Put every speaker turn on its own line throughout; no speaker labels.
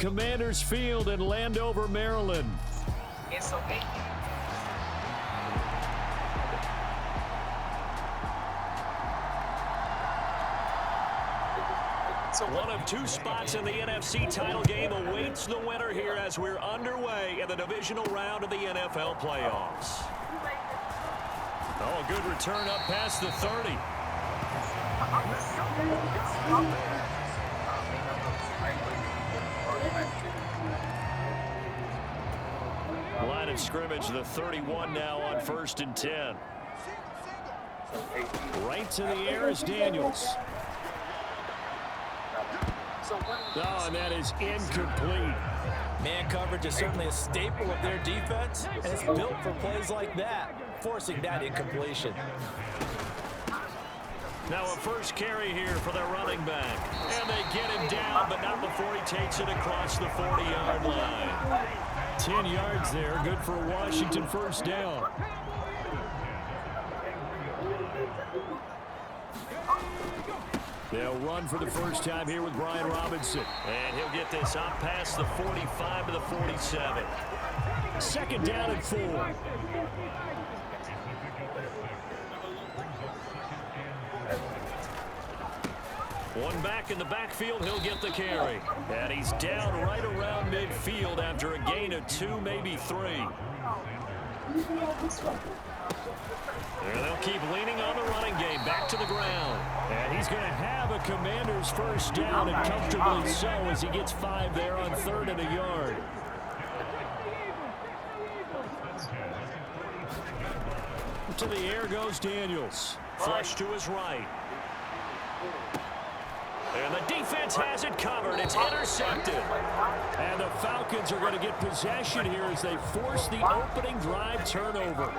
Commanders Field in Landover, Maryland.
It's okay.
One of two spots in the NFC title game awaits the winner here as we're underway in the divisional round of the NFL playoffs. Oh, good return up past the 30. Line of scrimmage, the 31 now on 1st and 10. Right to the air is Daniels. Oh, and that is incomplete.
Man coverage is certainly a staple of their defense, and it's built for plays like that, forcing that incompletion.
Now a first carry here for their running back. And they get him down, but not before he takes it across the 40-yard line. 10 yards there, good for a Washington first down. They'll run for the first time here with Brian Robinson. And he'll get this up past the 45 to the 47. Second down and 4. One back in the backfield, he'll get the carry. And he's down right around midfield after a gain of 2, maybe 3. And they'll keep leaning on the running game, back to the ground. And he's going to have a Commander's first down, and comfortably so, as he gets 5 there on 3rd and a yard. To the air goes Daniels. Flush to his right. And the defense has it covered. It's intercepted. And the Falcons are going to get possession here as they force the opening drive turnover.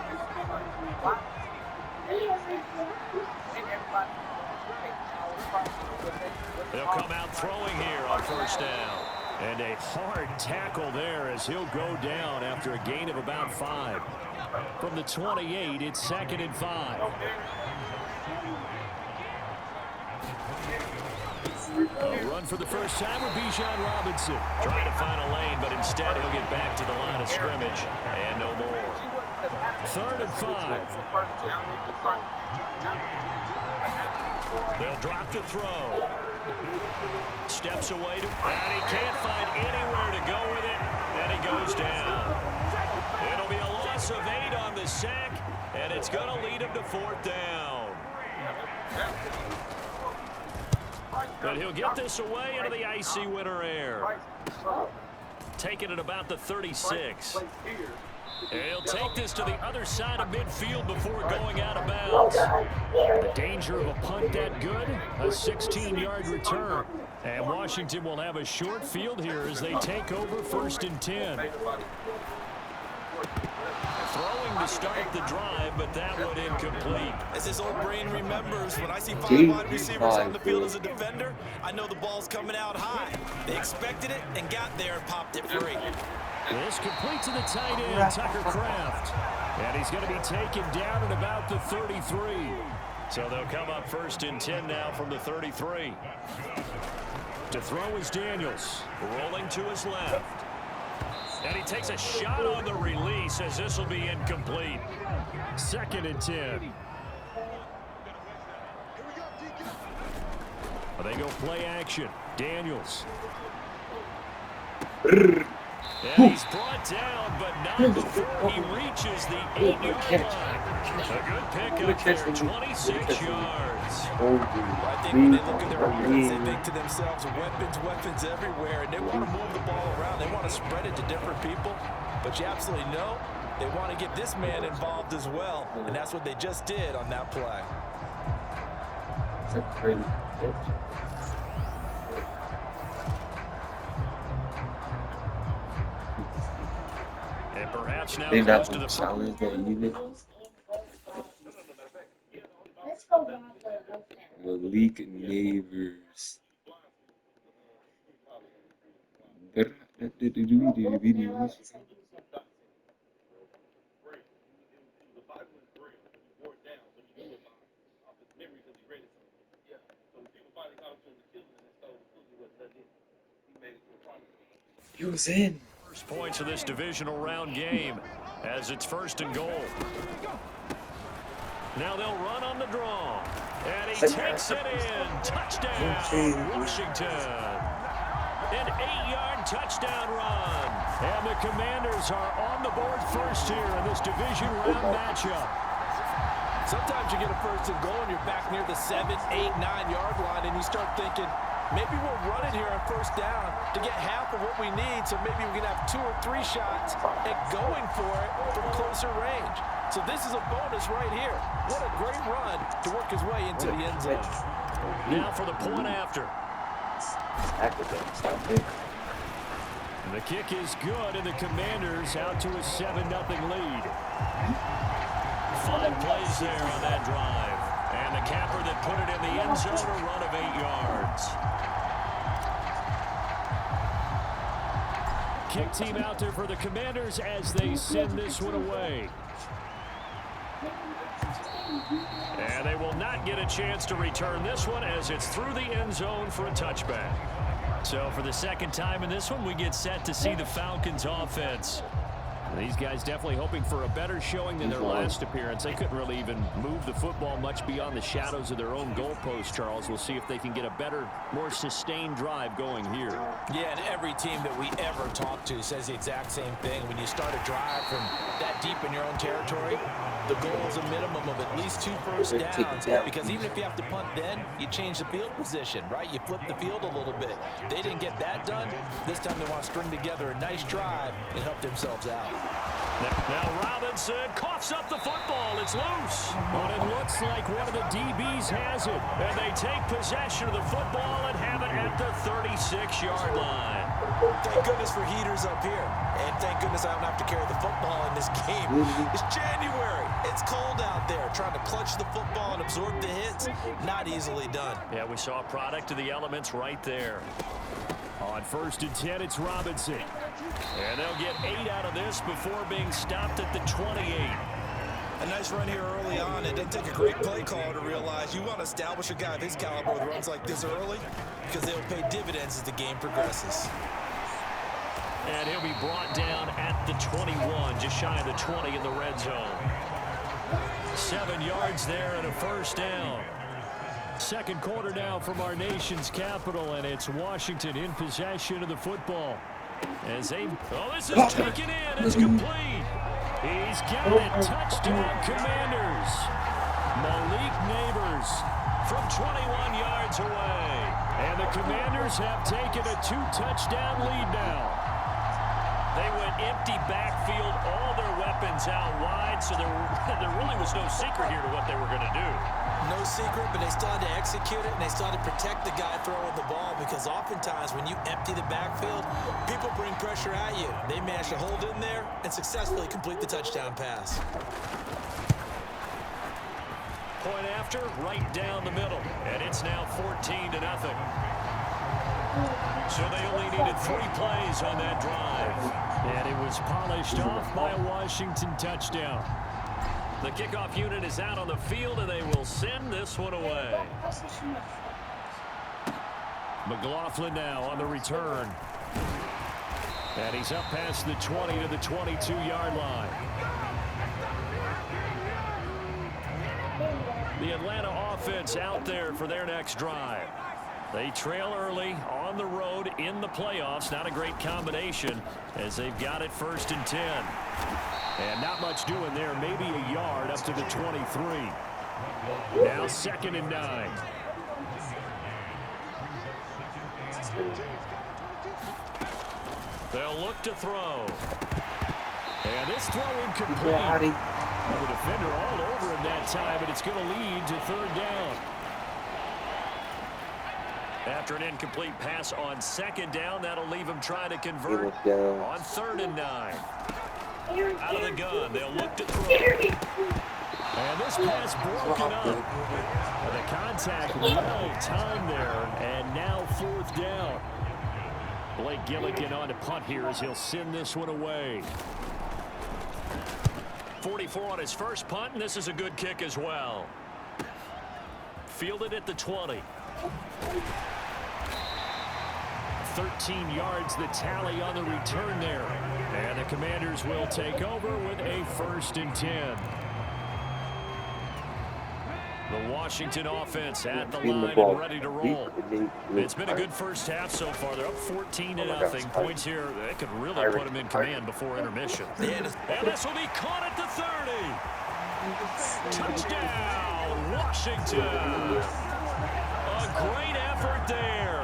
They'll come out throwing here on first down. And a hard tackle there as he'll go down after a gain of about 5. From the 28, it's 2nd and 5. A run for the first time with Bijan Robinson. Trying to find a lane, but instead he'll get back to the line of scrimmage. And no more. 3rd and 5. They'll drop to throw. Steps away to, and he can't find anywhere to go with it. And he goes down. It'll be a loss of 8 on the sack, and it's going to lead him to 4th down. But he'll get this away into the icy winter air. Taking it about the 36. And he'll take this to the other side of midfield before going out of bounds. The danger of a punt that good, a 16-yard return. And Washington will have a short field here as they take over 1st and 10. Throwing to start the drive, but that one incomplete.
As his old brain remembers, when I see 5 wide receivers on the field as a defender, I know the ball's coming out high. They expected it and got there and popped it free.
This complete to the tight end, Tucker Kraft. And he's going to be taken down at about the 33. So they'll come up 1st and 10 now from the 33. To throw is Daniels, rolling to his left. And he takes a shot on the release as this will be incomplete. 2nd and 10. They go play action. Daniels. And he's brought down, but not before he reaches the 8-yard line. A good pickup there, 26 yards.
I think when they look at their offense, they think to themselves, weapons everywhere, and they want to move the ball around. They want to spread it to different people. But you absolutely know they want to get this man involved as well, and that's what they just did on that play.
That's crazy.
And perhaps now close to the front.
Malik Neighbors. He was in.
First points of this divisional round game as it's 1st and goal. Now they'll run on the draw. And he takes it in. Touchdown, Washington. An 8-yard touchdown run. And the Commanders are on the board first here in this division round matchup.
Sometimes you get a 1st and goal and you're back near the 7, 8, 9-yard line and you start thinking, maybe we'll run it here on 1st down to get half of what we need, so maybe we can have 2 or 3 shots at going for it from closer range. So this is a bonus right here. What a great run to work his way into the end zone.
Now for the point after. The kick is good, and the Commanders out to a 7-0 lead. 5 plays there on that drive. And the capper that put it in the end zone, a run of 8 yards. Kick team out there for the Commanders as they send this one away. And they will not get a chance to return this one as it's through the end zone for a touchback. So for the 2nd time in this one, we get set to see the Falcons offense. These guys definitely hoping for a better showing than their last appearance. They couldn't really even move the football much beyond the shadows of their own goalpost, Charles. We'll see if they can get a better, more sustained drive going here.
Yeah, and every team that we ever talk to says the exact same thing. When you start a drive from that deep in your own territory, the goal is a minimum of at least 2 first downs. Because even if you have to punt then, you change the field position, right? You flip the field a little bit. They didn't get that done. This time they want to string together a nice drive and help themselves out.
Now Robinson coughs up the football. It's loose. But it looks like one of the DBs has it. And they take possession of the football and have it at the 36-yard line.
Thank goodness for heaters up here. And thank goodness I don't have to carry the football in this game. It's January. It's cold out there. Trying to clutch the football and absorb the hits, not easily done.
Yeah, we saw a product of the elements right there. On 1st and 10, it's Robinson. And they'll get 8 out of this before being stopped at the 28.
A nice run here early on. It doesn't take a great play caller to realize you want to establish a guy of his caliber with runs like this early because they'll pay dividends as the game progresses.
And he'll be brought down at the 21, just shy of the 20 in the red zone. 7 yards there and a 1st down. 2nd quarter now from our nation's capital, and it's Washington in possession of the football. As they, this is taken in. It's complete. He's got it. Touchdown, Commanders. Malik Neighbors from 21 yards away. And the Commanders have taken a 2-touchdown lead now. They went empty backfield, all their weapons out wide, so there really was no secret here to what they were going to do.
No secret, but they still had to execute it, and they still had to protect the guy throwing the ball, because oftentimes when you empty the backfield, people bring pressure at you. They managed to hold in there and successfully complete the touchdown pass.
Point after, right down the middle, and it's now 14-0. So they only needed 3 plays on that drive. And it was polished off by a Washington touchdown. The kickoff unit is out on the field, and they will send this one away. McLaughlin now on the return. And he's up past the 20 to the 22-yard line. The Atlanta offense out there for their next drive. They trail early on the road in the playoffs. Not a great combination as they've got it 1st and 10. And not much doing there. Maybe a yard up to the 23. Now 2nd and 9. They'll look to throw. And this throw incomplete. The defender all over him that time, but it's going to lead to 3rd down. After an incomplete pass on 2nd down, that'll leave him trying to convert on 3rd and 9. Out of the gun, they'll look to throw. And this pass broken up. The contact well timed there, and now 4th down. Blake Gilligan on to punt here as he'll send this one away. 44 on his first punt, and this is a good kick as well. Fielded at the 20. 13 yards the tally on the return there. And the Commanders will take over with a 1st and 10. The Washington offense at the line and ready to roll. It's been a good first half so far. They're up 14-0. Points here. They could really put them in command before intermission. And this will be caught at the 30. Touchdown, Washington. A great effort there.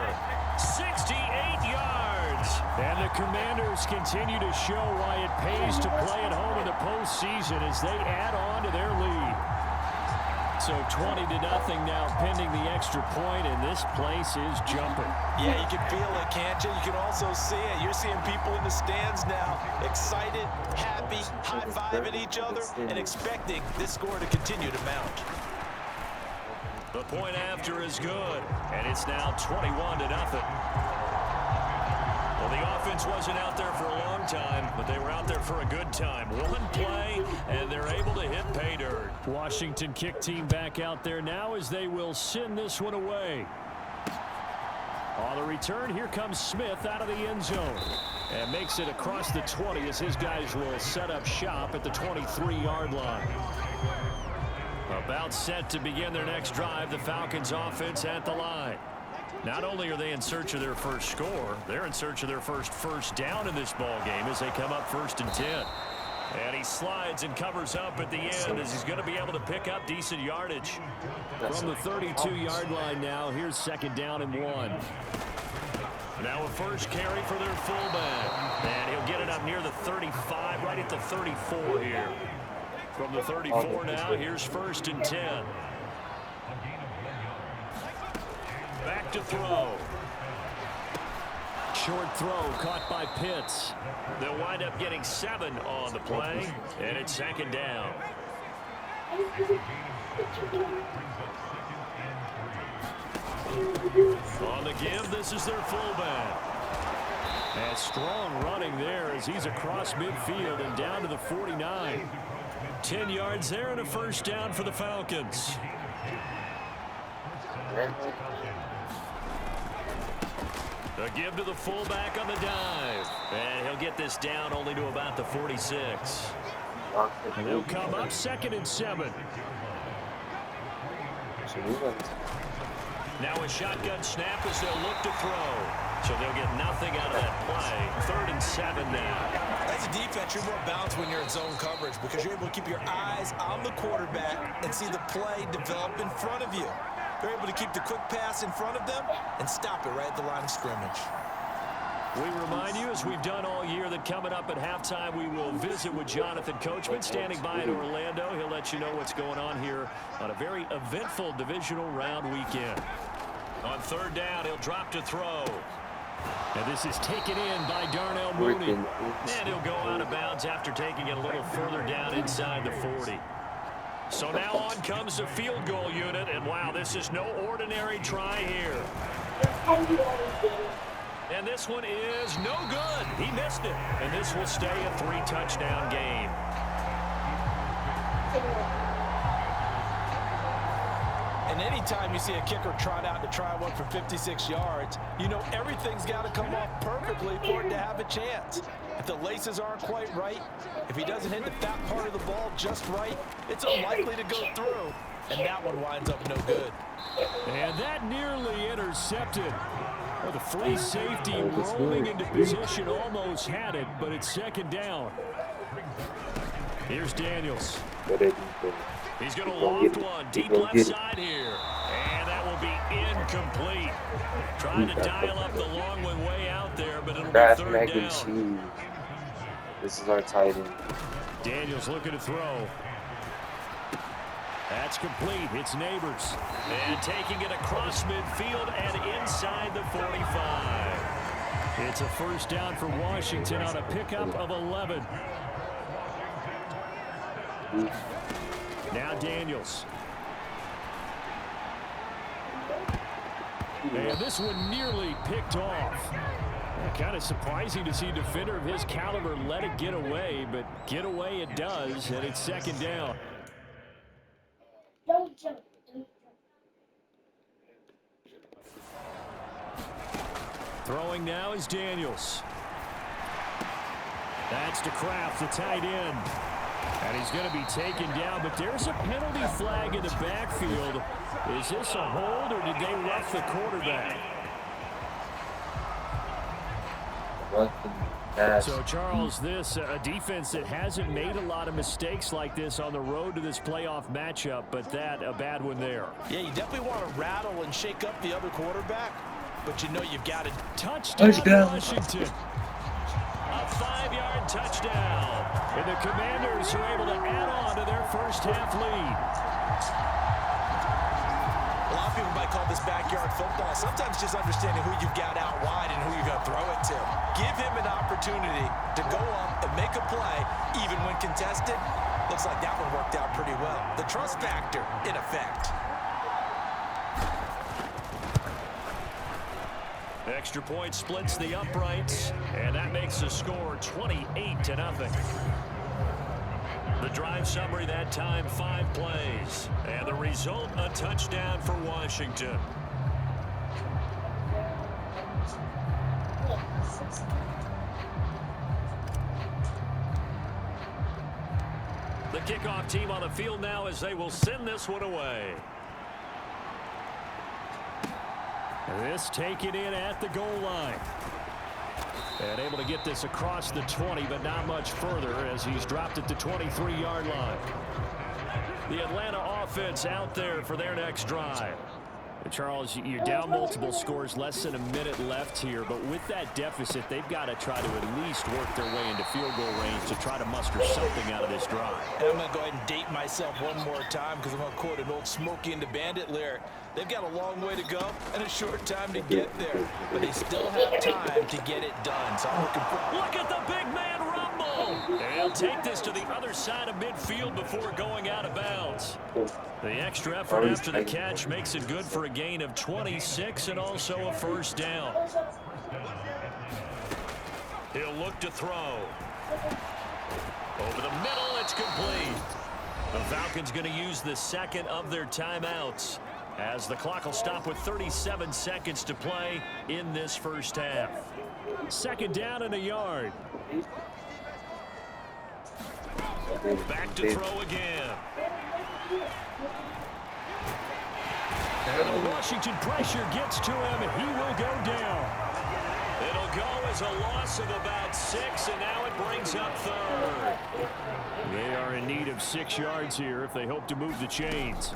68 yards. And the Commanders continue to show why it pays to play at home in the postseason as they add on to their lead. So 20-0 now pending the extra point, and this place is jumping.
Yeah, you can feel it, can't you? You can also see it. You're seeing people in the stands now, excited, happy, high-fiving each other, and expecting this score to continue to mount.
The point after is good, and it's now 21-0. Well, the offense wasn't out there for a long time, but they were out there for a good time. One play, and they're able to hit pay dirt. Washington kick team back out there now as they will send this one away. On the return, here comes Smith out of the end zone. And makes it across the 20 as his guys will set up shop at the 23-yard line. About set to begin their next drive, the Falcons offense at the line. Not only are they in search of their first score, they're in search of their first down in this ball game as they come up 1st and 10. And he slides and covers up at the end as he's going to be able to pick up decent yardage. From the 32-yard line now, here's 2nd down and 1. Now a first carry for their fullback. And he'll get it up near the 35, right at the 34 here. From the 34 now, here's 1st and 10. Back to throw. Short throw caught by Pitts. They'll wind up getting 7 on the play, and it's 2nd down. On the give, this is their fullback. And strong running there as he's across midfield and down to the 49. 10 yards there and a 1st down for the Falcons. A give to the fullback on the dive. And he'll get this down only to about the 46. And they'll come up 2nd and 7. Now a shotgun snap as they'll look to throw. So they'll get nothing out of that play. 3rd and 7 now.
As a defense, you're more balanced when you're in zone coverage because you're able to keep your eyes on the quarterback and see the play develop in front of you. They're able to keep the quick pass in front of them and stop it right at the line of scrimmage.
We remind you, as we've done all year, that coming up at halftime, we will visit with Jonathan Coachman standing by in Orlando. He'll let you know what's going on here on a very eventful divisional round weekend. On 3rd down, he'll drop to throw. And this is taken in by Darnell Mooney. And he'll go out of bounds after taking it a little further down inside the 40. So now on comes the field goal unit, and wow, this is no ordinary try here. And this one is no good. He missed it, and this will stay a 3-touchdown game.
And anytime you see a kicker trot out to try one for 56 yards, you know everything's got to come off perfectly for it to have a chance. If the laces aren't quite right, if he doesn't hit the fat part of the ball just right, it's unlikely to go through. And that one winds up no good.
And that nearly intercepted. Well, the free safety rolling into position almost had it, but it's 2nd down. Here's Daniels. He's going to loft one deep left side here. And that will be incomplete. Trying to dial up the long one way out there, but it'll be 3rd down.
This is our tight end.
Daniels looking to throw. That's complete. It's Neighbors. And taking it across midfield and inside the 45. It's a 1st down for Washington on a pickup of 11. Now Daniels. And this one nearly picked off. Kind of surprising to see a defender of his caliber let it get away, but get away it does, and it's 2nd down.
Don't jump.
Throwing now is Daniels. That's to Kraft, the tight end. And he's going to be taken down, but there's a penalty flag in the backfield. Is this a hold, or did they rough the quarterback? So, Charles, this a defense that hasn't made a lot of mistakes like this on the road to this playoff matchup, but that a bad one there.
Yeah, you definitely want to rattle and shake up the other quarterback, but you know you've got to.
Touchdown, Washington. A 5-yard touchdown. And the Commanders are able to add on to their first half lead.
A lot of people might call this backyard football. Sometimes just understanding who you've got out wide and who you're going to throw it to. Give him an opportunity to go up and make a play, even when contested. Looks like that one worked out pretty well. The trust factor in effect.
Extra point splits the uprights, and that makes the score 28-0. The drive summary that time, 5 plays. And the result, a touchdown for Washington. The kickoff team on the field now as they will send this one away. This taken in at the goal line. And able to get this across the 20, but not much further as he's dropped it to 23-yard line. The Atlanta offense out there for their next drive. Charles, you're down multiple scores, less than a minute left here, but with that deficit, they've got to try to at least work their way into field goal range to try to muster something out of this drive.
And I'm going to go ahead and date myself one more time because I'm going to quote an old Smokey and the Bandit lyric. They've got a long way to go and a short time to get there, but they still have time to get it done. So I'm looking for.
Look at the big man rumble. And he'll take this to the other side of midfield before going out of bounds. The extra effort after the catch makes it good for a gain of 26 and also a first down. He'll look to throw. Over the middle, it's complete. The Falcons going to use the second of their timeouts as the clock will stop with 37 seconds to play in this first half. Second down and a yard. Back to throw again. And the Washington pressure gets to him, and he will go down. It'll go as a loss of about 6, and now it brings up third. They are in need of 6 yards here if they hope to move the chains.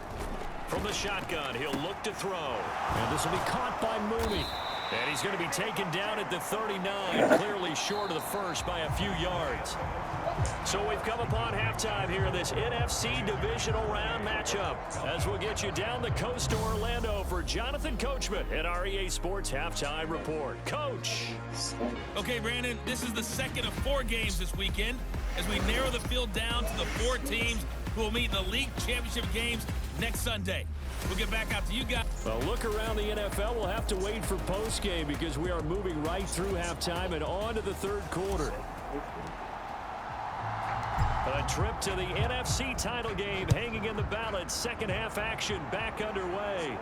From the shotgun, he'll look to throw. And this will be caught by Mooney. And he's going to be taken down at the 39, clearly short of the first by a few yards. So we've come upon halftime here in this NFC divisional round matchup as we'll get you down the coast to Orlando for Jonathan Coachman at our EA Sports Halftime Report. Coach.
Okay, Brandon, this is the second of 4 games this weekend as we narrow the field down to the 4 teams who will meet in the league championship games next Sunday. We'll get back out to you guys.
Well, look around the NFL. We'll have to wait for postgame because we are moving right through halftime and on to the third quarter. A trip to the NFC title game hanging in the balance. Second half action back underway.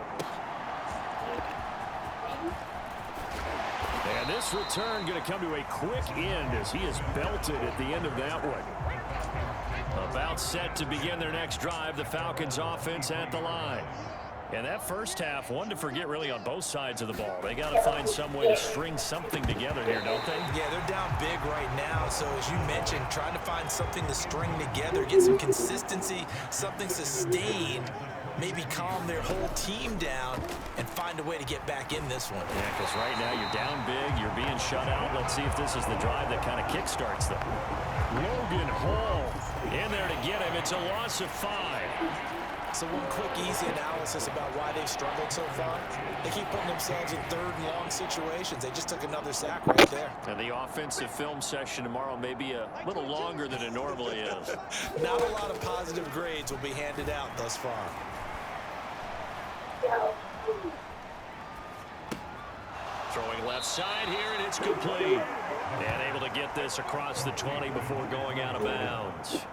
And this return going to come to a quick end as he is belted at the end of that one. About set to begin their next drive. The Falcons offense at the line. And that first half, one to forget really on both sides of the ball. They got to find some way to string something together here, don't they?
Yeah, they're down big right now. So as you mentioned, trying to find something to string together, get some consistency, something sustained, maybe calm their whole team down and find a way to get back in this one.
Yeah, because right now you're down big, you're being shut out. Let's see if this is the drive that kind of kickstarts them. Logan Hall in there to get him. It's a loss of 5.
So one quick, easy analysis about why they've struggled so far. They keep putting themselves in third and long situations. They just took another sack right there.
And the offensive film session tomorrow may be a little longer than it normally is.
Not a lot of positive grades will be handed out thus far.
Throwing left side here, and it's complete. And able to get this across the 20 before going out of bounds.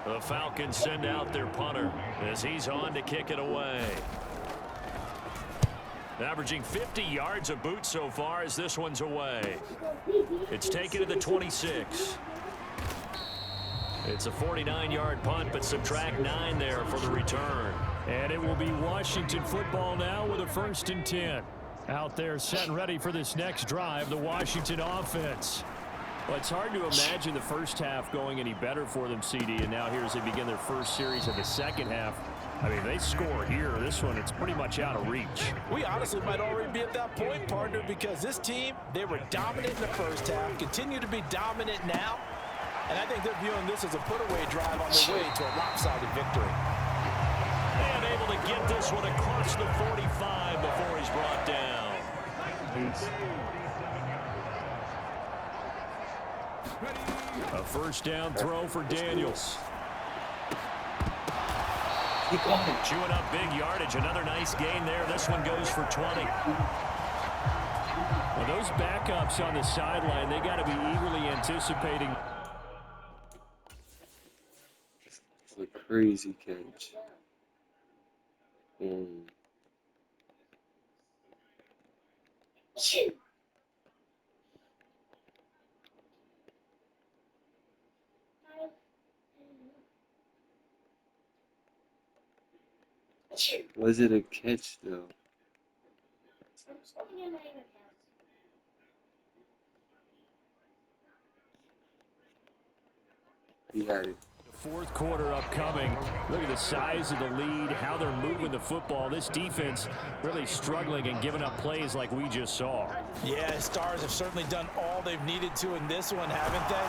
The Falcons send out their punter as he's on to kick it away. Averaging 50 yards a boot so far as this one's away. It's taken to the 26. It's a 49-yard punt, but subtract 9 there for the return.
And it will be Washington football now with a 1st and 10. Out there set and ready for this next drive, the Washington offense.
Well, it's hard to imagine the first half going any better for them, CD, and now here as they begin their first series of the second half. I mean, they score here. This one, it's pretty much out of reach.
We honestly might already be at that point, partner, because this team, they were dominant in the first half, continue to be dominant now, and I think they're viewing this as a put-away drive on their way to a lopsided victory.
And able to get this one across the 45 before he's brought down.
A 1st down throw for Daniels.
Chewing up big yardage. Another nice gain there. This one goes for 20.
Well, those backups on the sideline, they got to be eagerly anticipating.
It's a crazy catch. Was it a catch though? He had it.
Fourth quarter upcoming. Look at the size of the lead, how they're moving the football. This defense really struggling and giving up plays like we just saw.
Yeah, Stars have certainly done all they've needed to in this one, haven't they?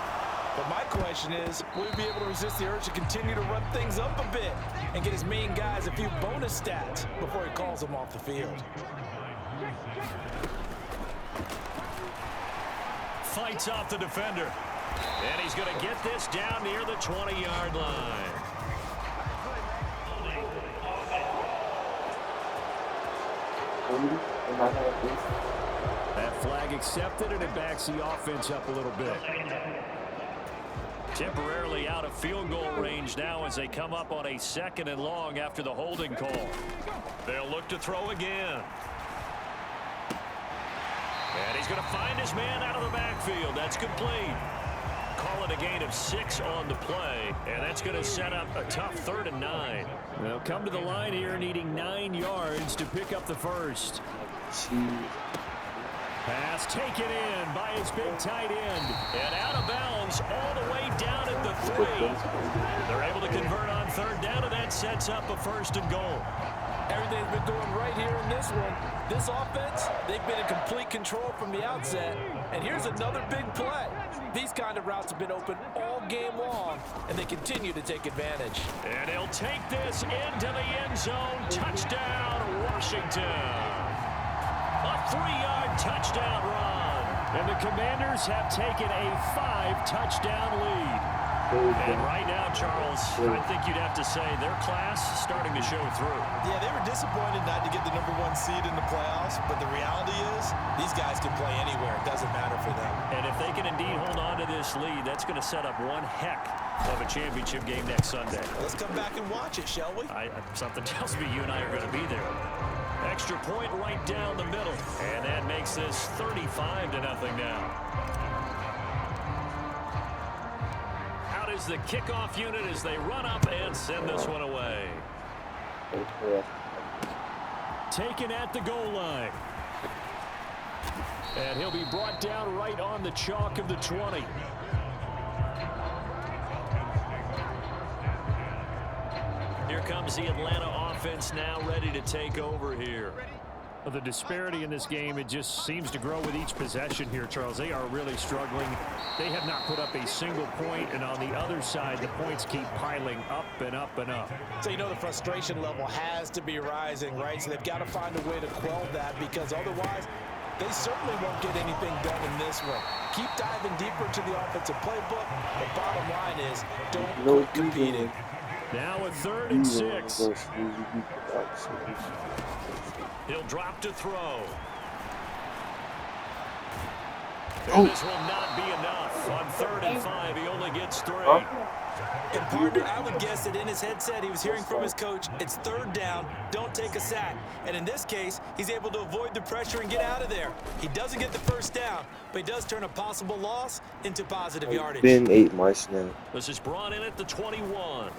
But my question is, will he be able to resist the urge to continue to run things up a bit and get his main guys a few bonus stats before he calls them off the field?
Fights off the defender. And he's going to get this down near the 20-yard line.
That flag accepted, and it backs the offense up a little bit.
Temporarily out of field goal range now as they come up on a 2nd and long after the holding call. They'll look to throw again. And he's going to find his man out of the backfield. That's complete. Call it a gain of 6 on the play, and that's going to set up a tough 3rd and 9.
They'll come to the line here needing 9 yards to pick up the first. Pass taken in by his big tight end.
And out of bounds all the way down at the 3. They're able to convert on 3rd down, and that sets up a 1st and goal.
Everything's been going right here in this one. This offense, they've been in complete control from the outset. And here's another big play. These kind of routes have been open all game long, and they continue to take advantage.
And he'll take this into the end zone. Touchdown, Washington. A 3-yard touchdown run.
And the Commanders have taken a 5-touchdown lead.
And right now, Charles, I think you'd have to say their class starting to show through.
Yeah, they were disappointed not to get the #1 seed in the playoffs, but the reality is these guys can play anywhere. It doesn't matter for them.
And if they can indeed hold on to this lead, that's going to set up one heck of a championship game next Sunday.
Let's come back and watch it, shall we?
Something tells me you and I are going to be there. Extra point right down the middle. And that makes this 35-0 now. Is the kickoff unit as they run up and send this one away.
Taken at the goal line. And he'll be brought down right on the chalk of the 20.
Here comes the Atlanta offense now ready to take over here.
Well, the disparity in this game, it just seems to grow with each possession here, Charles. They are really struggling. They have not put up a single point, and on the other side, the points keep piling up and up and up.
So you know the frustration level has to be rising, right? So they've got to find a way to quell that, because otherwise they certainly won't get anything done in this one. Keep diving deeper into the offensive playbook. The bottom line is don't quit competing.
Now a 3rd and 6.
He'll drop to throw. And this will not be enough on 3rd and 5. He only gets 3.
And partner, I would guess that in his headset he was hearing from his coach, it's 3rd down, don't take a sack. And in this case, he's able to avoid the pressure and get out of there. He doesn't get the 1st down, but he does turn a possible loss into positive yardage.
Been 8 months now.
This is brought in at the 21.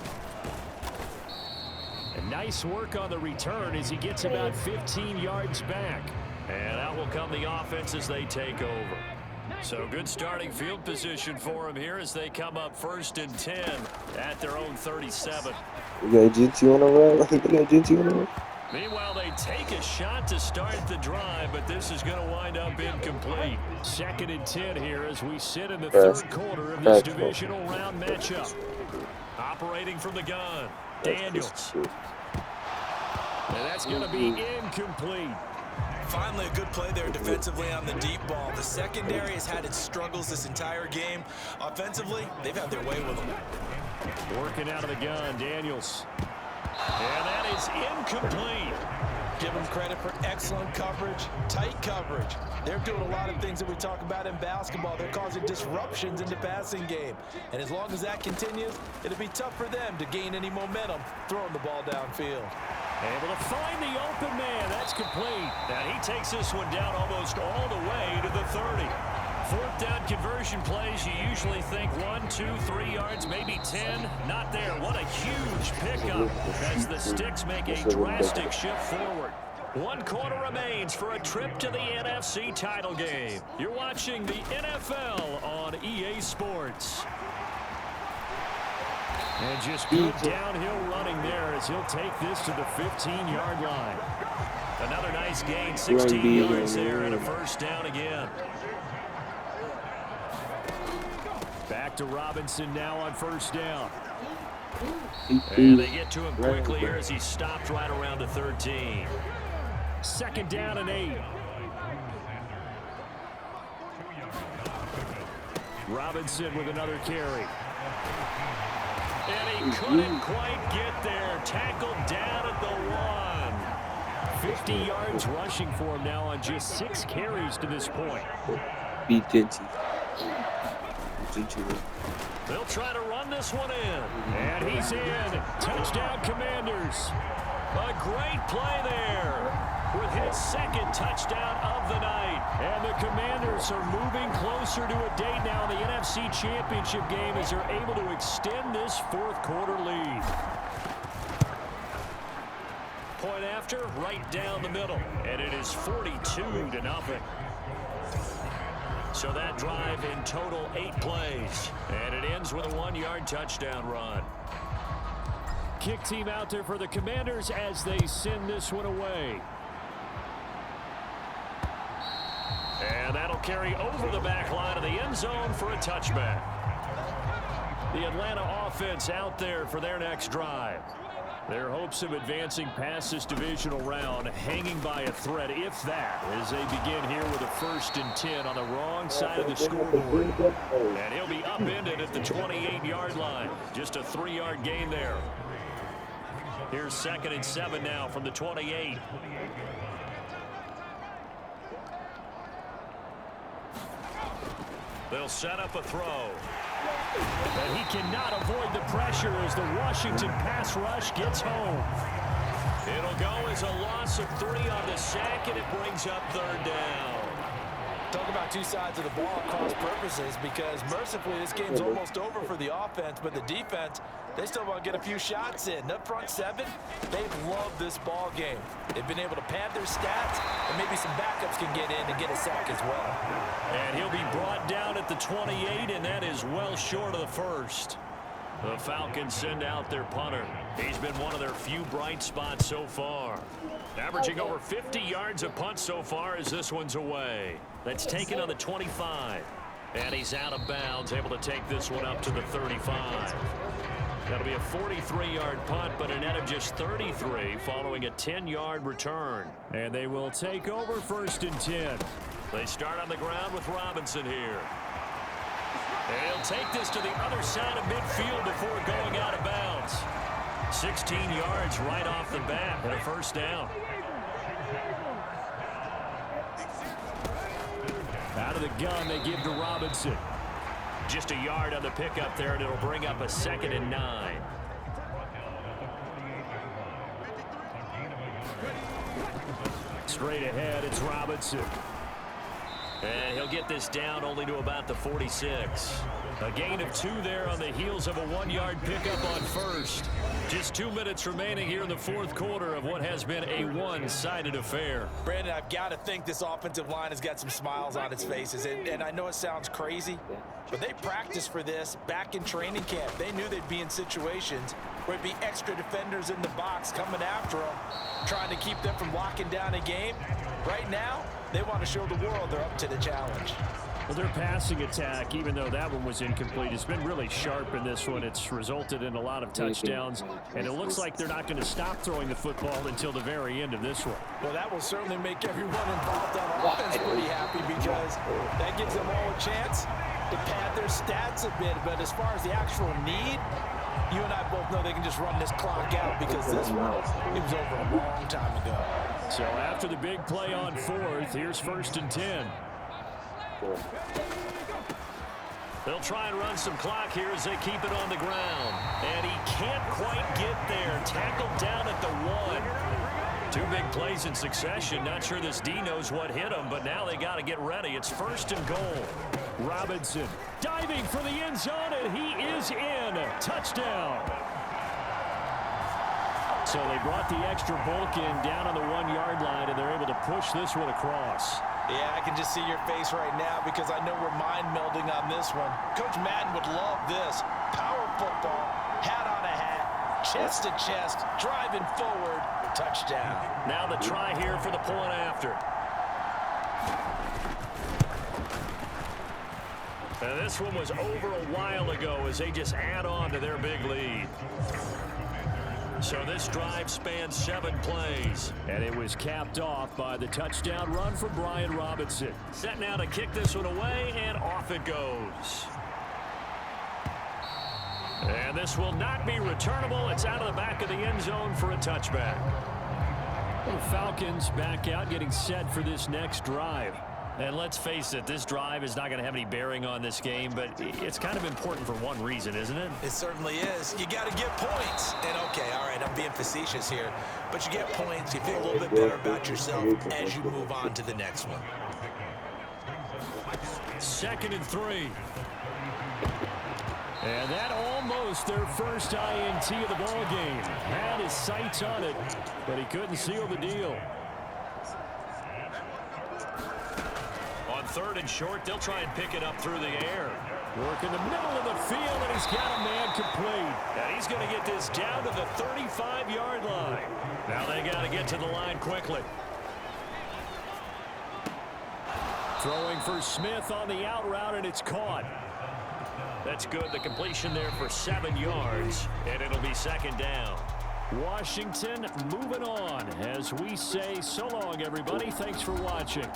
And nice work on the return as he gets about 15 yards back.
And out will come the offense as they take over. So good starting field position for them here as they come up 1st and 10 at their own 37.
We got GT on the road. We got GT on the road.
Meanwhile, they take a shot to start the drive, but this is going to wind up incomplete.
2nd and 10 here as we sit in the 3rd quarter of this divisional round matchup.
Operating from the gun, Daniels.
And that's going to be incomplete.
Finally, a good play there defensively on the deep ball. The secondary has had its struggles this entire game. Offensively, they've had their way with them.
Working out of the gun, Daniels.
And that is incomplete.
Give them credit for excellent coverage, tight coverage. They're doing a lot of things that we talk about in basketball. They're causing disruptions in the passing game. And as long as that continues, it'll be tough for them to gain any momentum throwing the ball downfield.
Able to find the open man. That's complete.
And he takes this one down almost all the way to the 30. 4th down conversion plays, you usually think 1, 2, 3 yards, maybe 10. Not there. What a huge pickup as the Sticks make a drastic shift forward. 1 quarter remains for a trip to the NFC title game. You're watching the NFL on EA Sports.
And just good downhill running there as he'll take this to the 15-yard line.
Another nice gain, 16 yards there and a 1st down again.
Back to Robinson now on 1st down.
And they get to him quickly here as he stopped right around the 13.
2nd down and 8. Robinson with another carry.
And he couldn't quite get there. Tackled down at the 1.
50 yards rushing for him now on just 6 carries to this point.
Beat GT.
They'll try to run this one in.
And he's in. Touchdown, Commanders.
A great play there with his 2nd touchdown of the night.
And the Commanders are moving closer to a date now in the NFC Championship game as they're able to extend this 4th quarter lead.
Point after, right down the middle. And it is 42-0. So that drive in total 8 plays. And it ends with a 1-yard touchdown run.
Kick team out there for the Commanders as they send this one away.
And that'll carry over the back line of the end zone for a touchback. The Atlanta offense out there for their next drive.
Their hopes of advancing past this divisional round hanging by a thread, if that, as they begin here with a 1st and 10 on the wrong side of the scoreboard.
And he'll be upended at the 28-yard line. Just a 3-yard gain there. Here's 2nd and 7 now from the 28. They'll set up a throw.
But he cannot avoid the pressure as the Washington pass rush gets home.
It'll go as a loss of 3 on the sack, and it brings up 3rd down.
Talk about 2 sides of the ball cross purposes, because mercifully this game's almost over for the offense, but the defense, they still want to get a few shots in. Up front 7, they've loved this ball game. They've been able to pad their stats, and maybe some backups can get in and get a sack as well.
And he'll be brought down at the 28, and that is well short of the 1st. The Falcons send out their punter. He's been one of their few bright spots so far. Averaging over 50 yards a punt so far as this one's away. That's taken on the 25. And he's out of bounds, able to take this one up to the 35. That'll be a 43-yard punt, but a net of just 33 following a 10-yard return.
And they will take over 1st and 10.
They start on the ground with Robinson here. And he'll take this to the other side of midfield before going out of bounds. 16 yards right off the bat and a 1st down.
Out of the gun, they give to Robinson.
Just a yard on the pickup there, and it'll bring up a 2nd and 9. Straight ahead, it's Robinson. And he'll get this down only to about the 46. A gain of 2 there on the heels of a 1-yard pickup on first. Just 2 minutes remaining here in the 4th quarter of what has been a one-sided affair.
Brandon, I've got to think this offensive line has got some smiles on its faces. And I know it sounds crazy, but they practiced for this back in training camp. They knew they'd be in situations where it'd be extra defenders in the box coming after them, trying to keep them from locking down a game. Right now, they want to show the world they're up to the challenge.
Well, their passing attack, even though that one was incomplete, has been really sharp in this one. It's resulted in a lot of touchdowns, and it looks like they're not going to stop throwing the football until the very end of this one.
Well, that will certainly make everyone involved on offense pretty happy, because that gives them all a chance to pad their stats a bit. But as far as the actual need, you and I both know they can just run this clock out, because this one, it was over a long time ago.
So after the big play on 4th, here's 1st and 10.
They'll try and run some clock here as they keep it on the ground. And he can't quite get there. Tackled down at the 1. 2 big plays in succession. Not sure this D knows what hit him, but now they got to get ready. It's 1st and goal.
Robinson diving for the end zone, and he is in. Touchdown. So they brought the extra bulk in down on the 1-yard line, and they're able to push this one across.
Yeah, I can just see your face right now, because I know we're mind melding on this one. Coach Madden would love this. Power football, hat on a hat, chest to chest, driving forward, touchdown.
Now the try here for the point after. And this one was over a while ago as they just add on to their big lead. So this drive spans 7 plays.
And it was capped off by the touchdown run for Brian Robinson.
Set now to kick this one away, and off it goes. And this will not be returnable. It's out of the back of the end zone for a touchback.
The Falcons back out, getting set for this next drive.
And let's face it, this drive is not going to have any bearing on this game, but it's kind of important for one reason, isn't it?
It certainly is. You got to get points. And, okay, all right, I'm being facetious here, but you get points. You feel a little bit better about yourself as you move on to the next one.
2nd and 3.
And that almost their first INT of the ball game. Had his sights on it, but he couldn't seal the deal.
On 3rd and short, they'll try and pick it up through the air.
Work in the middle of the field, and he's got a man complete.
And he's going to get this down to the 35-yard line. Now they got to get to the line quickly.
Throwing for Smith on the out route, and it's caught.
That's good. The completion there for 7 yards, and it'll be 2nd down.
Washington moving on as we say so long, everybody. Thanks for watching.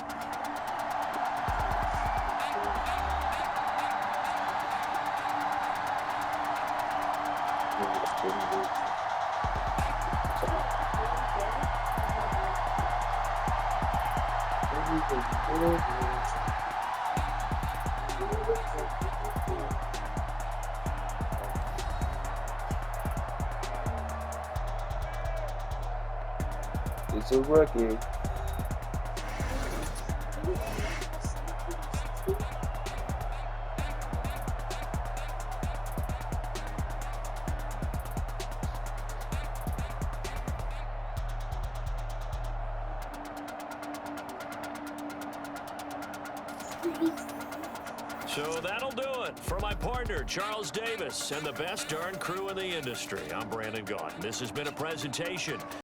It's a rookie.
So that'll do it for my partner, Charles Davis, and the best darn crew in the industry. I'm Brandon Gaudin. This has been a presentation